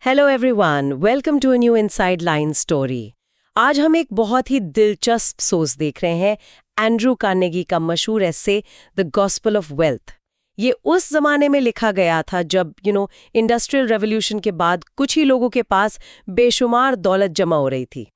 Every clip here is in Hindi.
Hello everyone, welcome to a new inside line story. आज हम एक बहुत ही दिलचस्प सोच देख रहे हैं, एंड्रू कार्नेगी का मशहूर एस्से द गॉस्पेल ऑफ वेल्थ। ये उस जमाने में लिखा गया था जब इंडस्ट्रियल रेवोल्यूशन के बाद कुछ ही लोगों के पास बेशुमार दौलत जमा हो रही थी।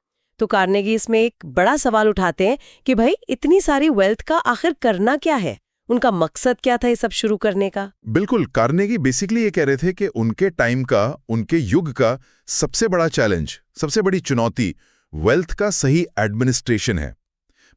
तो कार्नेगी इसमें एक बड़ा सवाल उठाते हैं कि भाई इतनी सारी वेल्थ का आखिर करना क्या है, उनका मकसद क्या था ये सब शुरू करने का। बिल्कुल, कार्नेगी बेसिकली ये कह रहे थे कि उनके टाइम का, उनके युग का सबसे बड़ा चैलेंज, सबसे बड़ी चुनौती वेल्थ का सही एडमिनिस्ट्रेशन है।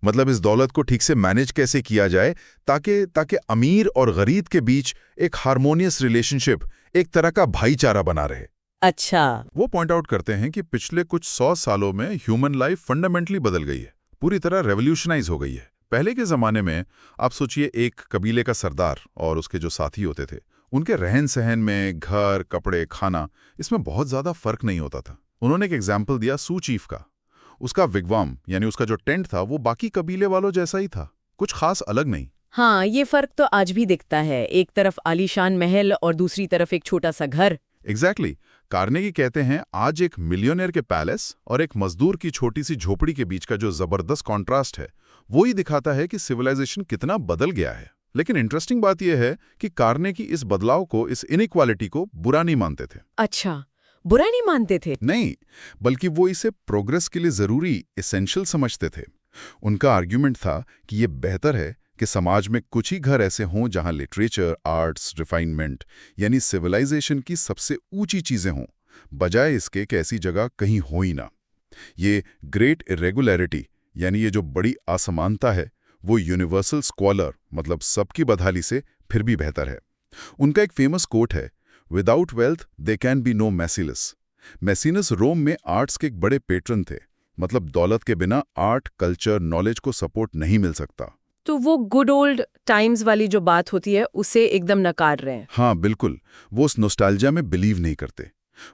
मतलब इस दौलत को ठीक से मैनेज कैसे किया जाए ताकि अमीर और गरीब के बीच एक हार्मोनियस रिलेशनशिप, एक तरह का भाईचारा बना रहे। अच्छा। वो पॉइंट आउट करते हैं कि पिछले कुछ 100 सालों में ह्यूमन लाइफ फंडामेंटली बदल गई है, पूरी तरह रेवोल्यूशनाइज हो गई है। पहले के जमाने में आप सोचिए, एक कबीले का सरदार और उसके जो साथी होते थे, उनके रहन सहन में, घर, कपड़े, खाना, इसमें बहुत ज्यादा फर्क नहीं होता था। उन्होंने एक एग्जाम्पल दिया सू चीफ का। उसका विगवाम यानी उसका जो टेंट था वो बाकी कबीले वालों जैसा ही था, कुछ खास अलग नहीं। हाँ, ये फर्क तो आज भी दिखता है, एक तरफ आलीशान महल और दूसरी तरफ एक छोटा सा घर। एग्जैक्टली। कार्नेगी कहते हैं आज एक मिलियनेयर के पैलेस और एक मजदूर की छोटी सी झोपड़ी के बीच का जो जबरदस्त कॉन्ट्रास्ट है, वो ही दिखाता है कि सिविलाइजेशन कितना बदल गया है। लेकिन इंटरेस्टिंग बात यह है कि कार्नेगी इस बदलाव को, इस इनइक्वालिटी को बुरा नहीं मानते थे। अच्छा, बुरा नहीं मानते थे? नहीं, बल्कि वो इसे प्रोग्रेस के लिए जरूरी, एसेंशियल समझते थे। उनका आर्ग्यूमेंट था कि ये बेहतर है कि समाज में कुछ ही घर ऐसे हों जहां लिटरेचर, आर्ट्स, रिफाइनमेंट यानी सिविलाइजेशन की सबसे ऊंची चीजें हों, बजाय इसके कि ऐसी जगह कहीं हो ही ना। ये ग्रेट इरेगुलरिटी यानी ये जो बड़ी असमानता है, वो यूनिवर्सल स्क्वालर मतलब सबकी बदहाली से फिर भी बेहतर है। उनका एक फेमस कोट है, without wealth there can be no Maecenas. Maecenas Rome में आर्ट्स के एक बड़े पेट्रन थे, मतलब दौलत के बिना आर्ट, कल्चर, नॉलेज को सपोर्ट नहीं मिल सकता। तो वो गुड ओल्ड टाइम्स वाली जो बात होती है उसे एकदम नकार रहे हैं। हाँ बिल्कुल, वो उस नोस्टाल्जिया में बिलीव नहीं करते।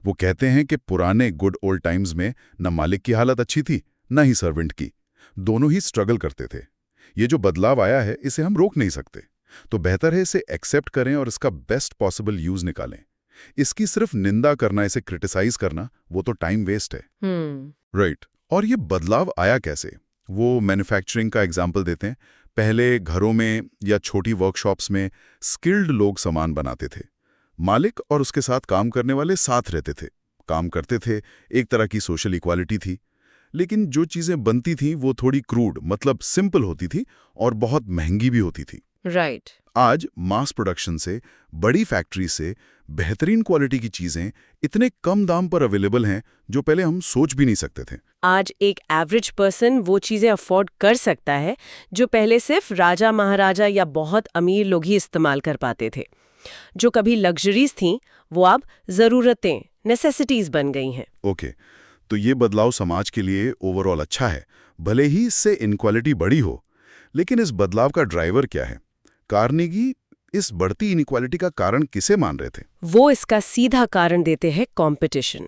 वो कहते हैं कि पुराने गुड ओल्ड टाइम्स में न मालिक की हालत अच्छी थी, न ही सर्वेंट की, दोनों ही स्ट्रगल करते थे। ये जो बदलाव आया है इसे हम रोक नहीं सकते, तो बेहतर है इसे एक्सेप्ट करें और इसका बेस्ट पॉसिबल यूज निकालें। इसकी सिर्फ निंदा करना, इसे क्रिटिसाइज करना, वो तो टाइम वेस्ट है। राइट। और ये बदलाव आया कैसे? वो मैन्युफैक्चरिंग का एग्जाम्पल देते हैं। पहले घरों में या छोटी वर्कशॉप्स में स्किल्ड लोग सामान बनाते थे। मालिक और उसके साथ काम करने वाले साथ रहते थे, काम करते थे, एक तरह की सोशल इक्वालिटी थी। लेकिन जो चीजें बनती थीं वो थोड़ी क्रूड, मतलब सिंपल होती थी और बहुत महंगी भी होती थी। राइट। आज मास प्रोडक्शन से, बड़ी फैक्ट्री से बेहतरीन क्वालिटी की चीजें इतने कम दाम पर अवेलेबल हैं जो पहले हम सोच भी नहीं सकते थे। आज एक एवरेज पर्सन वो चीजें अफोर्ड कर सकता है जो पहले सिर्फ राजा महाराजा या बहुत अमीर लोग ही इस्तेमाल कर पाते थे। जो कभी लग्जरीज थीं वो अब जरूरतें, नेसेसिटीज बन गई हैं। ओके, तो ये बदलाव समाज के लिए ओवरऑल अच्छा है, भले ही इससे इनक्वालिटी बढ़ी हो। लेकिन इस बदलाव का ड्राइवर क्या है? कार्नेगी इस बढ़ती इनइक्वालिटी का कारण किसे मान रहे थे? वो इसका सीधा कारण देते हैं कंपटीशन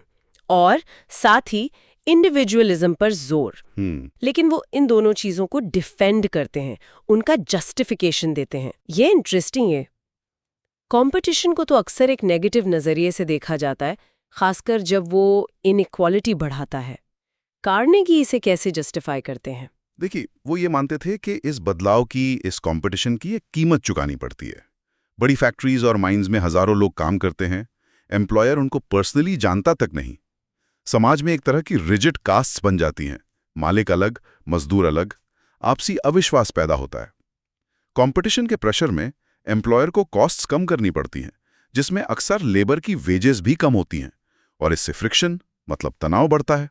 और साथ ही इंडिविजुअलिज्म पर जोर। लेकिन वो इन दोनों चीजों को डिफेंड करते हैं, उनका जस्टिफिकेशन देते हैं। ये इंटरेस्टिंग है। कंपटीशन को तो अक्सर एक नेगेटिव नजरिए से देखा जाता है, खासकर जब वो इनइक्वालिटी बढ़ाता है। कार्नेगी इसे कैसे जस्टिफाई करते हैं? देखिए, वो ये मानते थे कि इस बदलाव की, इस कंपटीशन की एक कीमत चुकानी पड़ती है। बड़ी फैक्ट्रीज और माइंस में हजारों लोग काम करते हैं, एम्प्लॉयर उनको पर्सनली जानता तक नहीं। समाज में एक तरह की रिजिड कास्ट्स बन जाती हैं, मालिक अलग, मजदूर अलग, आपसी अविश्वास पैदा होता है। कंपटीशन के प्रेशर में एम्प्लॉयर को कॉस्ट्स कम करनी पड़ती हैं, जिसमें अक्सर लेबर की वेजेस भी कम होती हैं, और इससे फ्रिक्शन मतलब तनाव बढ़ता है।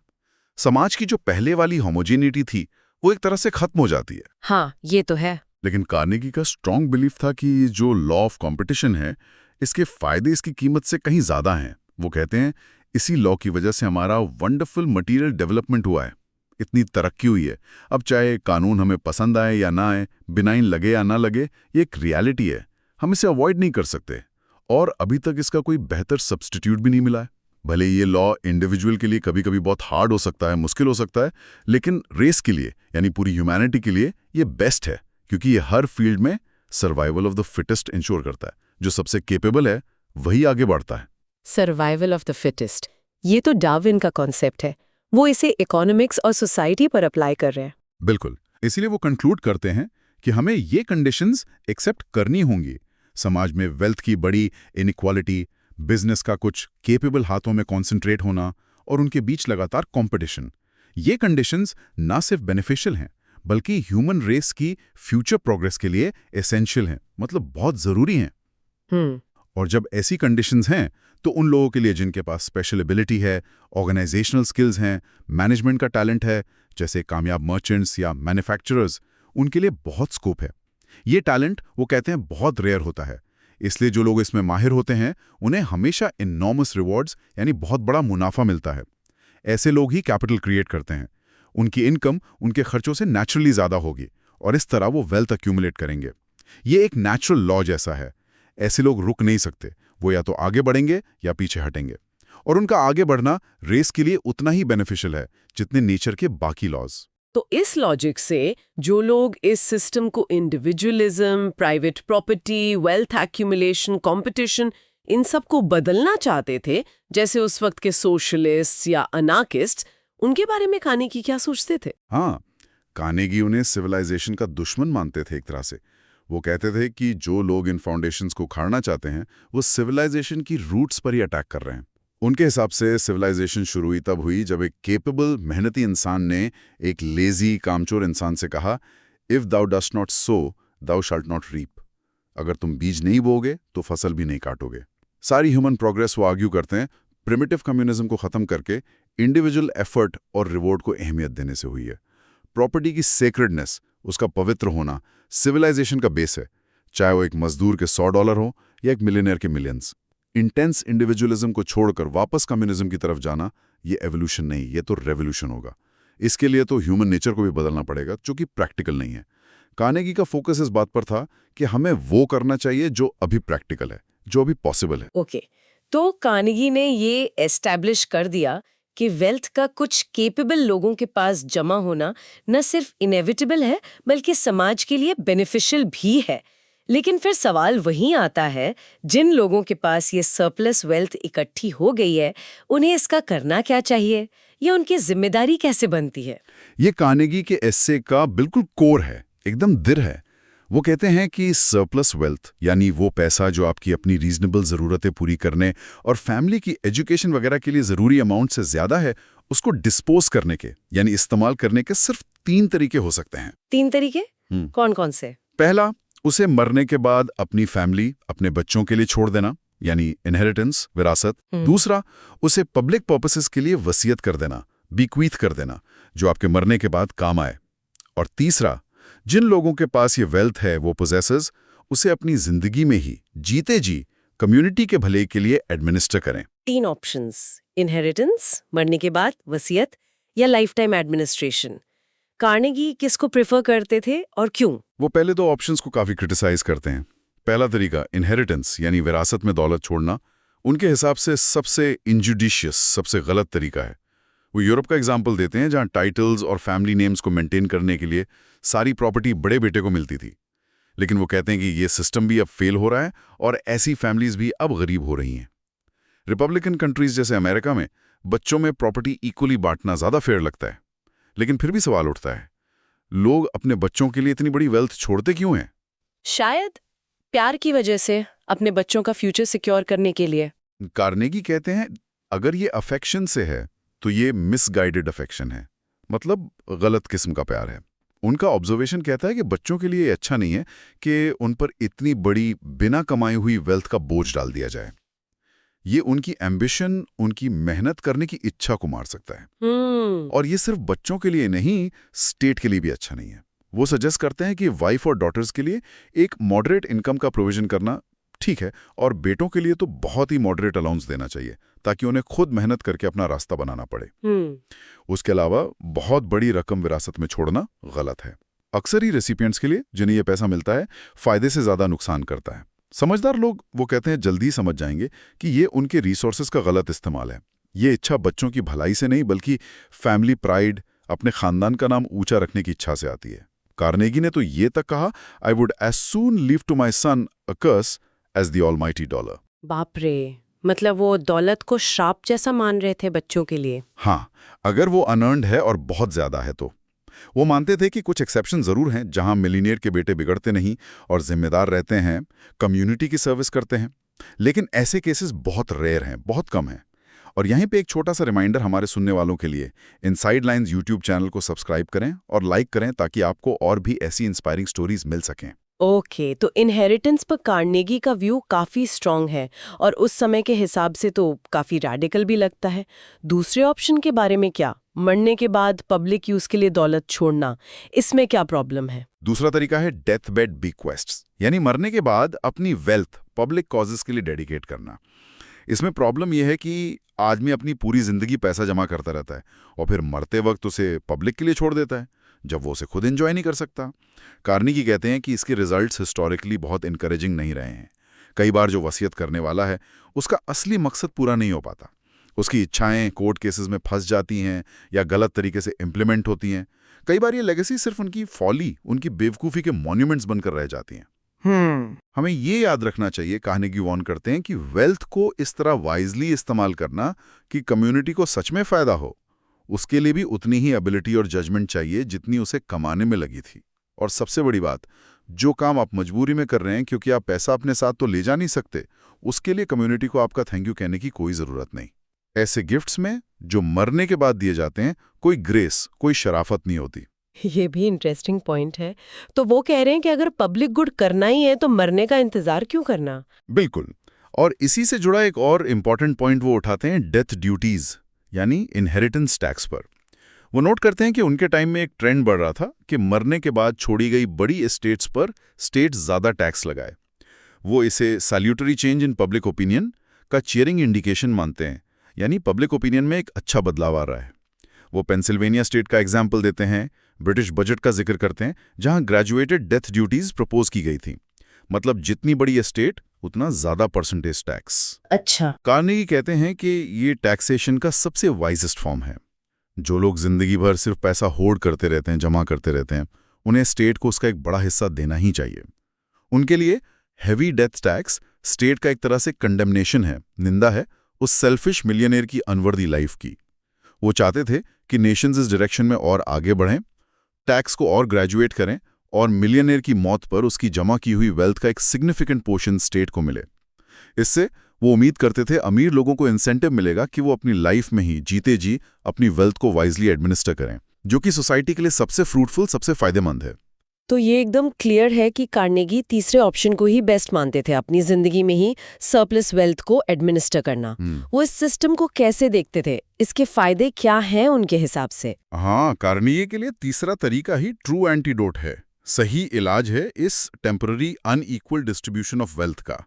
समाज की जो पहले वाली होमोजेनिटी थी वो एक तरह से खत्म हो जाती है। हाँ, ये तो है। लेकिन कार्नेगी का स्ट्रॉन्ग बिलीफ था कि जो लॉ ऑफ कंपटीशन है, इसके फायदे इसकी कीमत से कहीं ज्यादा हैं। वो कहते हैं इसी लॉ की वजह से हमारा वंडरफुल मटेरियल डेवलपमेंट हुआ है, इतनी तरक्की हुई है। अब चाहे कानून हमें पसंद आए या ना आए, बिनाइन लगे या ना लगे, ये एक रियलिटी है, हम इसे अवॉइड नहीं कर सकते। और अभी तक इसका कोई बेहतर सब्स्टिट्यूट भी नहीं मिला है। भले ये लॉ इंडिविजुअल के लिए कभी कभी बहुत हार्ड हो सकता है, मुश्किल हो सकता है, लेकिन रेस के लिए यानी पूरी ह्यूमैनिटी के लिए ये बेस्ट है, क्योंकि ये हर फील्ड में survival of the fittest ensure करता है। जो सबसे केपेबल है वही आगे बढ़ता है। सर्वाइवल ऑफ द फिटेस्ट, ये तो डार्विन का कॉन्सेप्ट है। वो इसे इकोनॉमिक्स और सोसाइटी पर अप्लाई कर रहे हैं। बिल्कुल। इसीलिए वो कंक्लूड करते हैं कि हमें ये कंडीशंस एक्सेप्ट करनी होंगी। समाज में वेल्थ की बड़ी इनइक्वालिटी, बिजनेस का कुछ केपेबल हाथों में कॉन्सेंट्रेट होना और उनके बीच लगातार कंपटीशन, ये कंडीशंस ना सिर्फ बेनिफिशियल हैं बल्कि ह्यूमन रेस की फ्यूचर प्रोग्रेस के लिए एसेंशियल हैं, मतलब बहुत ज़रूरी हैं। और जब ऐसी कंडीशंस हैं तो उन लोगों के लिए जिनके पास स्पेशल एबिलिटी है, ऑर्गेनाइजेशनल स्किल्स हैं, मैनेजमेंट का टैलेंट है, जैसे कामयाब मर्चेंट्स या मैन्युफैक्चरर्स, उनके लिए बहुत स्कोप है। ये टैलेंट वो कहते हैं बहुत रेयर होता है, इसलिए जो लोग इसमें माहिर होते हैं उन्हें हमेशा इनॉर्मस रिवॉर्ड्स यानी बहुत बड़ा मुनाफा मिलता है। ऐसे लोग ही कैपिटल क्रिएट करते हैं। उनकी इनकम उनके खर्चों से नेचुरली ज़्यादा होगी और इस तरह वो वेल्थ अक्यूमुलेट करेंगे। ये एक नेचुरल लॉ जैसा है। ऐसे लोग रुक नहीं सकते, वो या तो आगे बढ़ेंगे या पीछे हटेंगे। और उनका आगे बढ़ना रेस के लिए उतना ही बेनिफिशियल है जितने नेचर के बाकी लॉज। तो इस लॉजिक से जो लोग इस सिस्टम को individualism, private property, wealth accumulation, competition, इन सब को बदलना चाहते थे, जैसे उस वक्त के सोशलिस्ट या अनार्किस्ट, उनके बारे में कार्नेगी क्या सोचते थे? हाँ, कार्नेगी उन्हें सिविलाइजेशन का दुश्मन मानते थे एक तरह से। वो कहते थे कि जो लोग इन फाउंडेशंस को उखाड़ना चाहते हैं वो सिविलाइजेशन की रूट्स पर ही अटैक कर रहे हैं। उनके हिसाब से सिविलाइजेशन शुरू ही तब हुई जब एक केपेबल मेहनती इंसान ने एक लेजी कामचोर इंसान से कहा, if thou dost not sow thou shalt not reap. अगर तुम बीज नहीं बोओगे तो फसल भी नहीं काटोगे। सारी ह्यूमन प्रोग्रेस वो आर्ग्यू करते हैं प्रिमिटिव कम्युनिज्म को खत्म करके इंडिविजुअल एफर्ट और रिवॉर्ड को अहमियत देने से हुई है। प्रॉपर्टी की सेक्रेडनेस, उसका पवित्र होना सिविलाइजेशन का बेस है, चाहे वो एक मजदूर के $100 हो या एक मिलियनियर के मिलियंस। इंटेंस इंडिविजुअलिज्म को छोड़कर वापस कम्युनिज्म की तरफ जाना, ये एवोल्यूशन नहीं, ये तो रेवोल्यूशन होगा। इसके लिए तो ह्यूमन नेचर को भी बदलना पड़ेगा, जो कि प्रैक्टिकल नहीं है। कार्नेगी का फोकस इस बात पर था कि हमें वो करना चाहिए जो अभी प्रैक्टिकल है, जो अभी पॉसिबल है। ओके, तो कार्नेगी ने ये एस्टैब्लिश कर दिया कि वेल्थ का कुछ केपेबल लोगों के पास जमा होना न सिर्फ इनेविटेबल है बल्कि समाज के लिए बेनिफिशियल भी है। लेकिन फिर सवाल वहीं आता है, जिन लोगों के पास ये सरप्लस वेल्थ इकट्ठी हो गई है, उन्हें इसका करना क्या चाहिए या उनकी जिम्मेदारी कैसे बनती है? ये कार्नेगी के एस्से का बिल्कुल कोर है, एकदम दिल है। वो कहते हैं कि सरप्लस वेल्थ यानी वो पैसा जो आपकी अपनी रीजनेबल ज़रूरतें पूरी करने और फैमिली की एजुकेशन वगैरह के लिए ज़रूरी अमाउंट से ज़्यादा है, उसको डिस्पोज करने के यानी इस्तेमाल करने के सिर्फ 3 तरीके हो सकते हैं। 3 तरीके? कौन कौन से? पहला, उसे मरने के बाद अपनी फैमिली, अपने बच्चों के लिए छोड़ देना यानी इनहेरिटेंस, विरासत। दूसरा, उसे पब्लिक पर्पसेस के लिए वसीयत कर देना, बीक्वीथ कर देना, जो आपके मरने के बाद काम आए। और तीसरा, जिन लोगों के पास ये वेल्थ है, वो पोजेसर्स, उसे अपनी जिंदगी में ही जीते जी कम्युनिटी के भले के लिए एडमिनिस्टर करें। 3 ऑप्शंस, इनहेरिटेंस, मरने के बाद वसीयत या लाइफ टाइम एडमिनिस्ट्रेशन। कार्नेगी किसको प्रेफर करते थे और क्यों? वो पहले 2 ऑप्शंस को काफी क्रिटिसाइज करते हैं। पहला तरीका इनहेरिटेंस यानी विरासत में दौलत छोड़ना, उनके हिसाब से सबसे इंजुडिशियस, सबसे गलत तरीका है। वो यूरोप का एग्जाम्पल देते हैं जहां टाइटल्स और फैमिली नेम्स को मेंटेन करने के लिए सारी प्रॉपर्टी बड़े बेटे को मिलती थी। लेकिन वो कहते हैं कि ये सिस्टम भी अब फेल हो रहा है और ऐसी फैमिलीज भी अब गरीब हो रही हैं। रिपब्लिकन कंट्रीज जैसे अमेरिका में बच्चों में प्रॉपर्टी इक्वली बांटना ज़्यादा फेयर लगता है। लेकिन फिर भी सवाल उठता है, लोग अपने बच्चों के लिए इतनी बड़ी वेल्थ छोड़ते क्यों हैं? शायद प्यार की वजह से, अपने बच्चों का फ्यूचर सिक्योर करने के लिए। कार्नेगी कहते हैं अगर ये अफेक्शन से है तो ये मिसगाइडेड अफेक्शन है, मतलब गलत किस्म का प्यार है। उनका ऑब्जर्वेशन कहता है कि बच्चों के लिए अच्छा नहीं है कि उन पर इतनी बड़ी बिना कमाई हुई वेल्थ का बोझ डाल दिया जाए। ये उनकी एम्बिशन, उनकी मेहनत करने की इच्छा को मार सकता है। और ये सिर्फ बच्चों के लिए नहीं, स्टेट के लिए भी अच्छा नहीं है। वो सजेस्ट करते हैं कि वाइफ और डॉटर्स के लिए एक मॉडरेट इनकम का प्रोविजन करना ठीक है, और बेटों के लिए तो बहुत ही मॉडरेट अलाउंस देना चाहिए ताकि उन्हें खुद मेहनत करके अपना रास्ता बनाना पड़े। उसके अलावा बहुत बड़ी रकम विरासत में छोड़ना गलत है। अक्सर ही रेसिपिएंट्स के लिए जिन्हें यह पैसा मिलता है, फायदे से ज्यादा नुकसान करता है। समझदार लोग, वो कहते हैं, जल्दी समझ जाएंगे कि ये उनके रिसोर्सेज का गलत इस्तेमाल है। ये इच्छा बच्चों की भलाई से नहीं बल्कि फैमिली प्राइड, अपने खानदान का नाम ऊंचा रखने की इच्छा से आती है। कार्नेगी ने तो ये तक कहा, I would as soon leave to my son a curse as the almighty dollar. बाप रे, मतलब वो दौलत को श्राप जैसा मान रहे थे बच्चों के लिए। हाँ, अगर वो अनअर्न्ड है और बहुत ज्यादा है तो। वो मानते थे कि कुछ एक्सेप्शन जरूर हैं जहां मिलीनियर के बेटे बिगड़ते नहीं और जिम्मेदार रहते हैं, कम्युनिटी की सर्विस करते हैं, लेकिन ऐसे केसेस बहुत रेयर हैं, बहुत कम हैं। और यहीं पे एक छोटा सा रिमाइंडर हमारे सुनने वालों के लिए, इनसाइड लाइन्स यूट्यूब चैनल को सब्सक्राइब करें और लाइक करें ताकि आपको और भी ऐसी इंस्पायरिंग स्टोरीज मिल सकें। ओके, तो इनहेरिटेंस पर कार्नेगी का व्यू काफी स्ट्रांग है और उस समय के हिसाब से तो काफी रैडिकल भी लगता है। दूसरे ऑप्शन के बारे में क्या? मरने के बाद पब्लिक यूज के लिए दौलत छोड़ना, इसमें क्या प्रॉब्लम है? दूसरा तरीका है डेथ बेड बीक्वेस्ट्स, यानी मरने के बाद अपनी वेल्थ पब्लिक कॉजेस के लिए डेडिकेट करना। इसमें प्रॉब्लम यह है कि आदमी अपनी पूरी जिंदगी पैसा जमा करता रहता है और फिर मरते वक्त उसे पब्लिक के लिए छोड़ देता है, जब वो उसे खुद एंजॉय नहीं कर सकता। कार्नेगी कहते हैं कि इसके रिजल्ट्स हिस्टोरिकली बहुत इनकरेजिंग नहीं रहे हैं। कई बार जो वसीयत करने वाला है उसका असली मकसद पूरा नहीं हो पाता, उसकी इच्छाएं कोर्ट केसेस में फंस जाती हैं या गलत तरीके से इम्प्लीमेंट होती हैं। कई बार ये लेगेसी सिर्फ उनकी फॉली, उनकी बेवकूफ़ी के मॉन्यूमेंट्स बनकर रह जाती हैं। हमें ये याद रखना चाहिए, कार्नेगी वॉर्न करते हैं, कि वेल्थ को इस तरह वाइजली इस्तेमाल करना कि कम्युनिटी को सच में फ़ायदा हो, उसके लिए भी उतनी ही एबिलिटी और जजमेंट चाहिए जितनी उसे कमाने में लगी थी। और सबसे बड़ी बात, जो काम आप मजबूरी में कर रहे हैं क्योंकि आप पैसा अपने साथ तो ले जा नहीं सकते, उसके लिए कम्युनिटी को आपका थैंक यू कहने की कोई ज़रूरत नहीं। ऐसे गिफ्ट्स में जो मरने के बाद दिए जाते हैं, कोई ग्रेस, कोई शराफत नहीं होती। ये भी इंटरेस्टिंग पॉइंट है। तो वो कह रहे हैं कि अगर पब्लिक गुड करना ही है तो मरने का इंतजार क्यों करना? बिल्कुल। और इसी से जुड़ा एक और इम्पॉर्टेंट पॉइंट वो उठाते हैं डेथ ड्यूटीज, यानी इनहेरिटेंस टैक्स पर। वो नोट करते हैं कि उनके टाइम में एक ट्रेंड बढ़ रहा था कि मरने के बाद छोड़ी गई बड़ी एस्टेट्स पर स्टेट्स ज़्यादा टैक्स लगाए। वो इसे salutary change in public opinion का चीयरिंग इंडिकेशन मानते हैं, यानी पब्लिक ओपिनियन में एक अच्छा बदलाव आ रहा है। वो पेंसिल्वेनिया स्टेट का एग्जाम्पल देते हैं, ब्रिटिश बजट का जिक्र करते हैं जहां ग्रेजुएटेड डेथ ड्यूटीज प्रपोज की गई थी, मतलब जितनी बड़ी एस्टेट उतना ज्यादा परसेंटेज टैक्स। अच्छा। कार्नेगी कहते हैं कि ये टैक्सेशन का सबसे वाइजेस्ट फॉर्म है। जो लोग जिंदगी भर सिर्फ पैसा होर्ड करते रहते हैं, जमा करते रहते हैं, उन्हें स्टेट को उसका एक बड़ा हिस्सा देना ही चाहिए। उनके लिए हैवी डेथ टैक्स स्टेट का एक तरह से कंडेमनेशन है, निंदा है उस सेल्फिश मिलियनेयर की अनवर्दी लाइफ की। वो चाहते थे कि नेशंस इस डायरेक्शन में और आगे बढ़ें, टैक्स को और ग्रेजुएट करें और मिलियनेयर की मौत पर उसकी जमा की हुई वेल्थ का एक सिग्निफिकेंट पोर्शन स्टेट को मिले। इससे वो उम्मीद करते थे अमीर लोगों को इंसेंटिव मिलेगा कि वो अपनी लाइफ में ही जीते जी अपनी वेल्थ को वाइजली एडमिनिस्टर करें, जो कि सोसाइटी के लिए सबसे फ्रूटफुल, सबसे फायदेमंद है। तो ये एकदम क्लियर है कि कार्नेगी तीसरे ऑप्शन को ही बेस्ट मानते थे, अपनी जिंदगी में ही सरप्लस वेल्थ को एडमिनिस्टर करना। वो इस सिस्टम को कैसे देखते थे? इसके फायदे क्या हैं उनके हिसाब से? हाँ, कार्नेगी के लिए तीसरा तरीका ही ट्रू एंटीडोट है, सही इलाज है इस temporary unequal distribution of wealth का।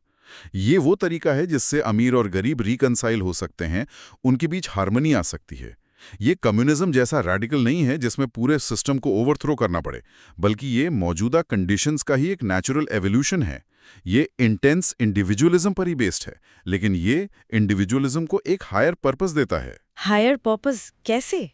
ये वो तरीका है जिससे अमीर और गरीब रिकंसाइल हो सकते हैं, उनके बीच हार्मनी आ सकती है। ये कम्युनिज्म जैसा रैडिकल नहीं है जिसमें पूरे सिस्टम को ओवरथ्रो करना पड़े, बल्कि ये मौजूदा कंडीशंस का ही एक नेचुरल एवोल्यूशन है। ये इंटेंस इंडिविजुअलिज्म पर ही बेस्ड है, लेकिन ये इंडिविजुअलिज्म को एक हायर पर्पस देता है। हायर पर्पस कैसे?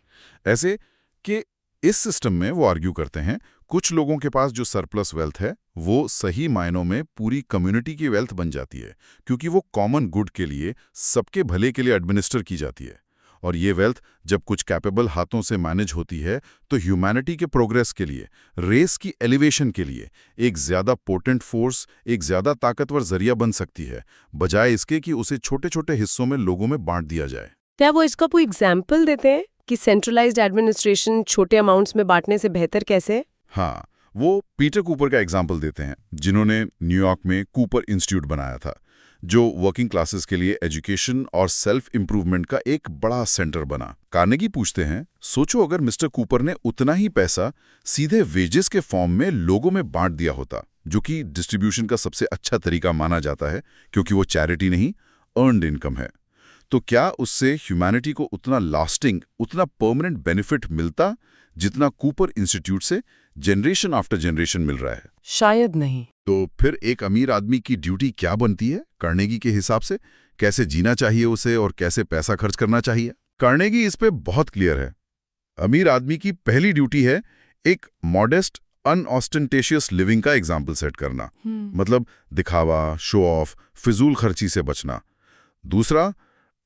ऐसे कि इस सिस्टम में वो आर्ग्यू करते हैं, कुछ लोगों के पास जो सरप्लस वेल्थ है वो सही मायनों में पूरी कम्युनिटी की वेल्थ बन जाती है, क्योंकि वो कॉमन गुड के लिए, सबके भले के लिए एडमिनिस्टर की जाती है। और ये वेल्थ जब कुछ कैपेबल हाथों से मैनेज होती है तो ह्यूमैनिटी के प्रोग्रेस के लिए, रेस की एलिवेशन के लिए एक ज्यादा पोटेंट फोर्स, एक ज्यादा ताकतवर जरिया बन सकती है, बजाय इसके कि उसे छोटे छोटे हिस्सों में लोगों में बांट दिया जाए। क्या वो इसका कोई एग्जाम्पल देते हैं कि सेंट्रलाइज्ड एडमिनिस्ट्रेशन छोटे अमाउंट्स में बांटने से बेहतर कैसे? हाँ, वो पीटर कूपर का एग्जाम्पल देते हैं, जिन्होंने न्यूयॉर्क में कूपर इंस्टीट्यूट बनाया था, जो वर्किंग क्लासेस के लिए एजुकेशन और सेल्फ इंप्रूवमेंट का एक बड़ा सेंटर बना। कार्नेगी पूछते हैं, सोचो अगर मिस्टर कूपर ने उतना ही पैसा सीधे वेजेस के फॉर्म में लोगों में बांट दिया होता, जो कि डिस्ट्रीब्यूशन का सबसे अच्छा तरीका माना जाता है क्योंकि वो चैरिटी नहीं, अर्नड इनकम है, तो क्या उससे ह्यूमैनिटी को उतना लास्टिंग, उतना परमानेंट बेनिफिट मिलता जितना कूपर इंस्टीट्यूट से जनरेशन आफ्टर जनरेशन मिल रहा है? शायद नहीं। तो फिर एक अमीर आदमी की ड्यूटी क्या बनती है कार्नेगी के हिसाब से? कैसे जीना चाहिए उसे और कैसे पैसा खर्च करना चाहिए? कार्नेगी इस पे बहुत क्लियर है। अमीर आदमी की पहली ड्यूटी है एक मॉडेस्ट अनऑस्टेंटेशियस लिविंग का एग्जाम्पल सेट करना, मतलब दिखावा, शो ऑफ, फिजूल खर्ची से बचना। दूसरा,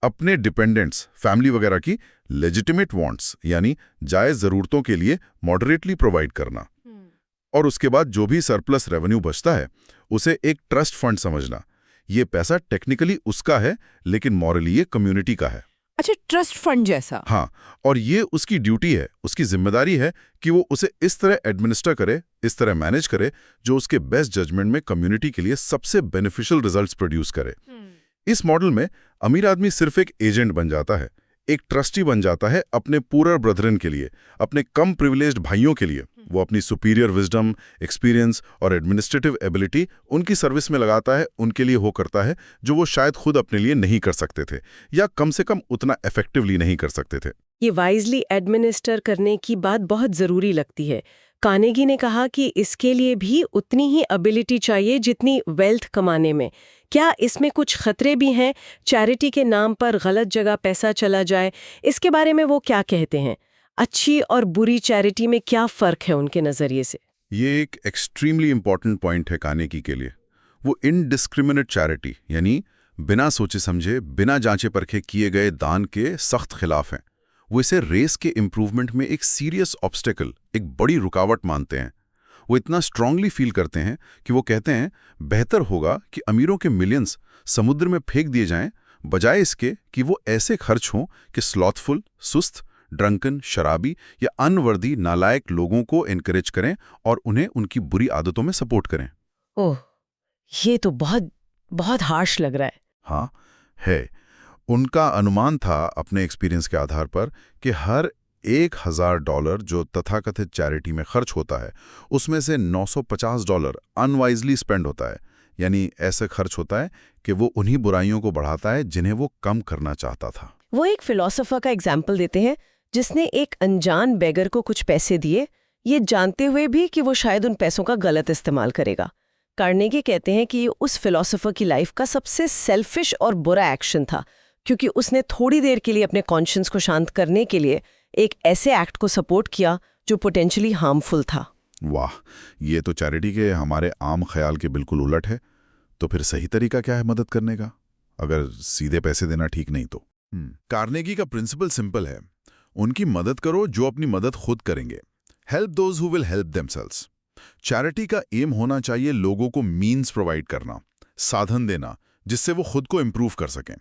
अपने डिपेंडेंट्स, फैमिली वगैरह की लेजिटिमेट वांट्स यानी जायज ज़रूरतों के लिए मॉडरेटली प्रोवाइड करना। और उसके बाद जो भी सरप्लस रेवेन्यू बचता है उसे एक ट्रस्ट फंड समझना। ये पैसा टेक्निकली उसका है लेकिन मॉरली ये कम्युनिटी का है। अच्छा, ट्रस्ट फंड जैसा। हाँ, और ये उसकी ड्यूटी है, उसकी जिम्मेदारी है कि वो उसे इस तरह एडमिनिस्टर करे, इस तरह मैनेज करे जो उसके बेस्ट जजमेंट में कम्युनिटी के लिए सबसे बेनिफिशियल रिजल्ट्स प्रोड्यूस करे। इस मॉडल में अमीर आदमी सिर्फ एक एजेंट बन जाता है, एक ट्रस्टी बन जाता है अपने पूरर ब्रदरन के लिए, अपने कम प्रिविलेज्ड भाइयों के लिए। वो अपनी सुपीरियर विजडम, एक्सपीरियंस और एडमिनिस्ट्रेटिव एबिलिटी उनकी सर्विस में लगाता है, उनके लिए हो करता है जो वो शायद खुद अपने लिए नहीं कर सकते थे या कम से कम उतना इफेक्टिवली नहीं कर सकते थे। ये वाइजली एडमिनिस्टर करने की बात बहुत ज़रूरी लगती है। कार्नेगी ने कहा कि इसके लिए भी उतनी ही एबिलिटी चाहिए जितनी वेल्थ कमाने में। क्या इसमें कुछ खतरे भी हैं? चैरिटी के नाम पर गलत जगह पैसा चला जाए, इसके बारे में वो क्या कहते हैं? अच्छी और बुरी चैरिटी में क्या फ़र्क है उनके नज़रिए से? ये एक एक्सट्रीमली इंपॉर्टेंट पॉइंट है कार्नेगी के लिए। वो इनडिस्क्रिमिनेट चैरिटी यानी बिना सोचे समझे, बिना जांचे परखे किए गए दान के सख्त खिलाफ हैं। वो इसे रेस के इम्प्रूवमेंट में एक सीरियस ऑब्स्टेकल, एक बड़ी रुकावट मानते हैं। वो इतना स्ट्रांगली फील करते हैं कि वो कहते हैं बेहतर होगा कि अमीरों के मिलियंस समुद्र में फेंक दिए जाएं, बजाय इसके कि वो ऐसे खर्च हों कि स्लॉथफुल, सुस्त, ड्रंकन, शराबी या अनवर्दी नालायक लोगों को एनकरेज करें और उन्हें उनकी बुरी आदतों में सपोर्ट करें। ओह, ये तो बहुत हार्श लग रहा है। हाँ, है। उनका अनुमान था अपने एक्सपीरियंस के आधार पर कि हर $1000 जो तथाकथित चैरिटी में खर्च होता है उसमें से $950 अनवाइजली स्पेंड होता है। यानी ऐसे खर्च होता है कि वो उन्हीं बुराइयों को बढ़ाता है जिन्हें वो कम करना चाहता था। वो एक फिलोसोफर का एग्जाम्पल देते हैं जिसने एक अनजान बेगर को कुछ पैसे दिए, ये जानते हुए भी कि वो शायद उन पैसों का गलत इस्तेमाल करेगा। कार्नेगी कहते हैं कि ये उस फिलोसोफर की लाइफ का सबसे सेल्फिश और बुरा एक्शन था, क्योंकि उसने थोड़ी देर के लिए अपने कॉन्शियंस को शांत करने के लिए एक ऐसे एक्ट को सपोर्ट किया जो पोटेंशियली हार्मफुल था। वाह, ये तो चैरिटी के हमारे आम ख्याल के बिल्कुल उलट है। तो फिर सही तरीका क्या है मदद करने का, अगर सीधे पैसे देना ठीक नहीं तो? कार्नेगी का प्रिंसिपल सिंपल है, उनकी मदद करो जो अपनी मदद खुद करेंगे। Help those who will help themselves. Charity का एम होना चाहिए लोगों को मीन्स प्रोवाइड करना, साधन देना जिससे वो खुद को इम्प्रूव कर सकें,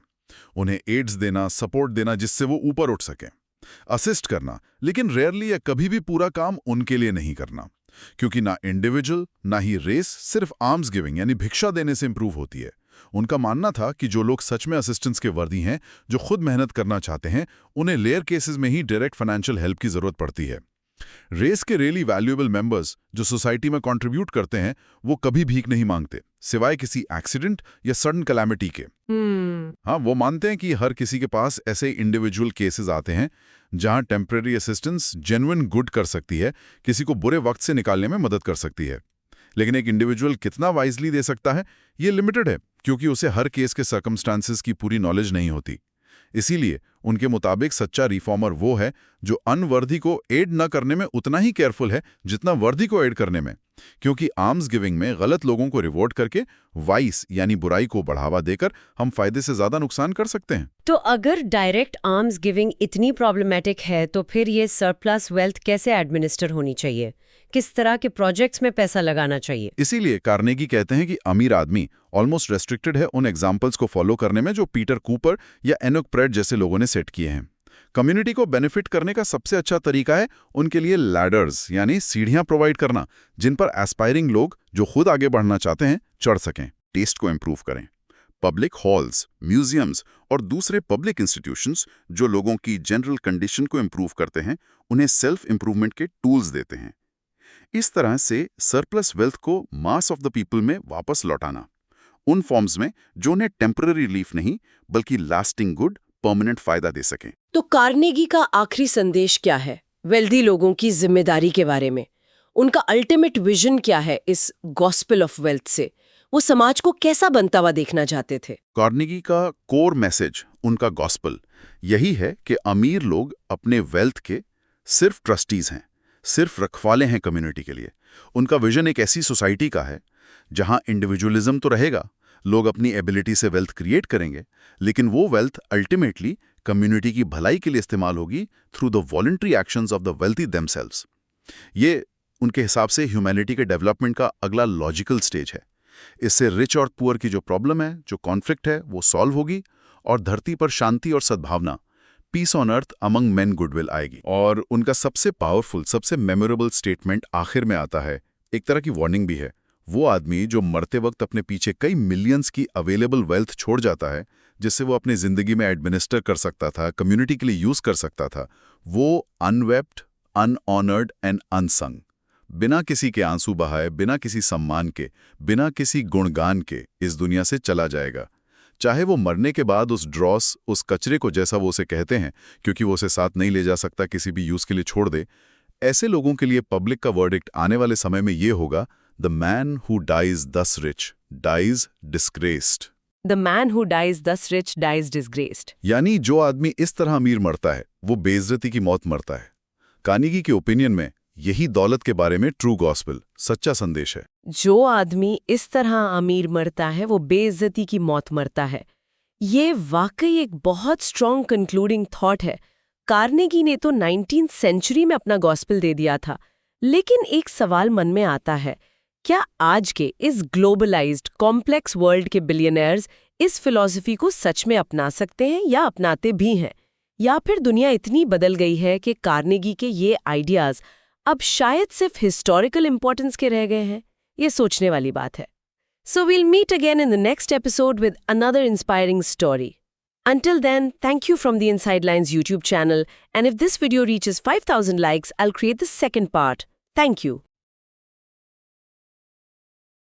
उन्हें एड्स देना, सपोर्ट देना जिससे वो ऊपर उठ सकें, असिस्ट करना, लेकिन रेयरली या कभी भी पूरा काम उनके लिए नहीं करना, क्योंकि ना इंडिविजुअल ना ही रेस सिर्फ आर्म्स गिविंग यानी भिक्षा देने से इंप्रूव होती है। उनका मानना था कि जो लोग सच में असिस्टेंस के वर्दी हैं, जो खुद मेहनत करना चाहते हैं, उन्हें लेयर केसेस में ही डायरेक्ट फाइनेंशियल हेल्प की जरूरत पड़ती है। रेस के रियली वैल्यूएबल मेंबर्स जो सोसाइटी में कंट्रीब्यूट करते हैं, वो कभी भीख नहीं मांगते सिवाय किसी एक्सीडेंट या सडन कैलामिटी के। हाँ, वो मानते हैं कि हर किसी के पास ऐसे इंडिविजुअल केसेस आते हैं जहां टेम्परेरी असिस्टेंस जेन्युइन गुड कर सकती है, किसी को बुरे वक्त से निकालने में मदद कर सकती है। लेकिन एक इंडिविजुअल कितना वाइजली दे सकता है, ये लिमिटेड है, क्योंकि उसे हर केस के सर्कमस्टांसेस की पूरी नॉलेज नहीं होती। इसीलिए उनके मुताबिक सच्चा रिफॉर्मर वो है जो अनवर्दी को एड न करने में उतना ही केयरफुल है जितना वर्दी को एड करने में, क्योंकि आर्म्स गिविंग में गलत लोगों को रिवॉर्ड करके वाइस यानी बुराई को बढ़ावा देकर हम फायदे से ज्यादा नुकसान कर सकते हैं। तो अगर डायरेक्ट आर्म्स गिविंग इतनी प्रॉब्लमेटिक है तो फिर ये सरप्लस वेल्थ कैसे एडमिनिस्टर होनी चाहिए? किस तरह के प्रोजेक्ट्स में पैसा लगाना चाहिए? इसीलिए कार्नेगी कहते हैं कि अमीर आदमी ऑलमोस्ट रेस्ट्रिक्टेड है उन एग्जाम्पल्स को फॉलो करने में जो पीटर कूपर या एनोक प्रेट जैसे लोगों ने सेट किए हैं। कम्युनिटी को बेनिफिट करने का सबसे अच्छा तरीका है उनके लिए लैडर्स यानी सीढ़ियां प्रोवाइड करना, जिन पर एस्पायरिंग लोग जो खुद आगे बढ़ना चाहते हैं चढ़ सकें, टेस्ट को इम्प्रूव करें। पब्लिक हॉल्स, म्यूजियम्स और दूसरे पब्लिक इंस्टीट्यूशंस जो लोगों की जनरल कंडीशन को इम्प्रूव करते हैं, उन्हें सेल्फ इम्प्रूवमेंट के टूल्स देते हैं। इस तरह से सरप्लस वेल्थ को मास ऑफ द पीपल में वापस लौटाना, उन फॉर्म्स में जो उन्हें टेम्पररी रिलीफ नहीं बल्कि लास्टिंग गुड परमानेंट फायदा दे सकें। तो कार्नेगी का आखिरी संदेश क्या है वेल्दी लोगों की जिम्मेदारी के बारे में? उनका अल्टीमेट विजन क्या है इस गॉस्पेल ऑफ वेल्थ से? वो समाज को कैसा बनता हुआ देखना चाहते थे? कार्नेगी का कोर मैसेज, उनका गॉस्पेल यही है कि अमीर लोग अपने वेल्थ के सिर्फ ट्रस्टीज हैं, सिर्फ रखवाले हैं कम्युनिटी के लिए। उनका विजन एक ऐसी सोसाइटी का है जहां इंडिविजुअलिज्म तो रहेगा लोग अपनी एबिलिटी से वेल्थ क्रिएट करेंगे, लेकिन वो वेल्थ अल्टीमेटली कम्युनिटी की भलाई के लिए इस्तेमाल होगी through the voluntary actions of the wealthy themselves. ये उनके हिसाब से ह्यूमैनिटी के डेवलपमेंट का अगला लॉजिकल स्टेज है। इससे रिच और पुअर की जो प्रॉब्लम है, जो कॉन्फ्लिक्ट है, वो सॉल्व होगी और धरती पर शांति और सद्भावना, peace on earth among men goodwill आएगी। और उनका सबसे पावरफुल, सबसे मेमोरेबल स्टेटमेंट आखिर में आता है, एक तरह की वार्निंग भी है। वो आदमी जो मरते वक्त अपने पीछे कई मिलियंस की अवेलेबल वेल्थ छोड़ जाता है, जिससे वो अपनी जिंदगी में एडमिनिस्टर कर सकता था, कम्युनिटी के लिए यूज कर सकता था, वो अनवेप्ड, अनऑनर्ड एंड अनसंग, बिना किसी के आंसू बहाए, बिना किसी सम्मान के, बिना किसी गुणगान के इस दुनिया से चला जाएगा। चाहे वो मरने के बाद उस ड्रॉस, उस कचरे को, जैसा वो उसे कहते हैं, क्योंकि वो उसे साथ नहीं ले जा सकता, किसी भी यूज के लिए छोड़ दे। ऐसे लोगों के लिए पब्लिक का वर्डिक्ट आने वाले समय में ये होगा, the man who dies thus rich dies disgraced. The man who dies thus rich dies disgraced. यानी जो आदमी इस तरह अमीर मरता है, वो बेइज्जती की मौत मरता है। कार्नेगी के ओपिनियन में यही दौलत के बारे में ट्रू गॉस्पेल, सच्चा संदेश है। जो आदमी इस तरह अमीर मरता है, वो बेइज्जती की मौत मरता है। ये वाकई एक बहुत स्ट्रॉन्ग कंक्लूडिंग थॉट है। कार्नेगी ने तो 19th सेंचुरी में अपना गॉस्पेल दे दिया था, लेकिन एक सवाल मन में आता है, क्या आज के इस ग्लोबलाइज्ड कॉम्प्लेक्स वर्ल्ड के बिलियनर्स इस फिलॉसफी को सच में अपना सकते हैं या अपनाते भी हैं? या फिर दुनिया इतनी बदल गई है कि कार्नेगी के ये आइडियाज अब शायद सिर्फ हिस्टोरिकल इंपॉर्टेंस के रह गए हैं? ये सोचने वाली बात है। So we'll meet again in the next episode with another inspiring story. Until then, thank you from the Inside Lines YouTube channel, and if this video reaches 5,000 likes, I'll create the second part. Thank you.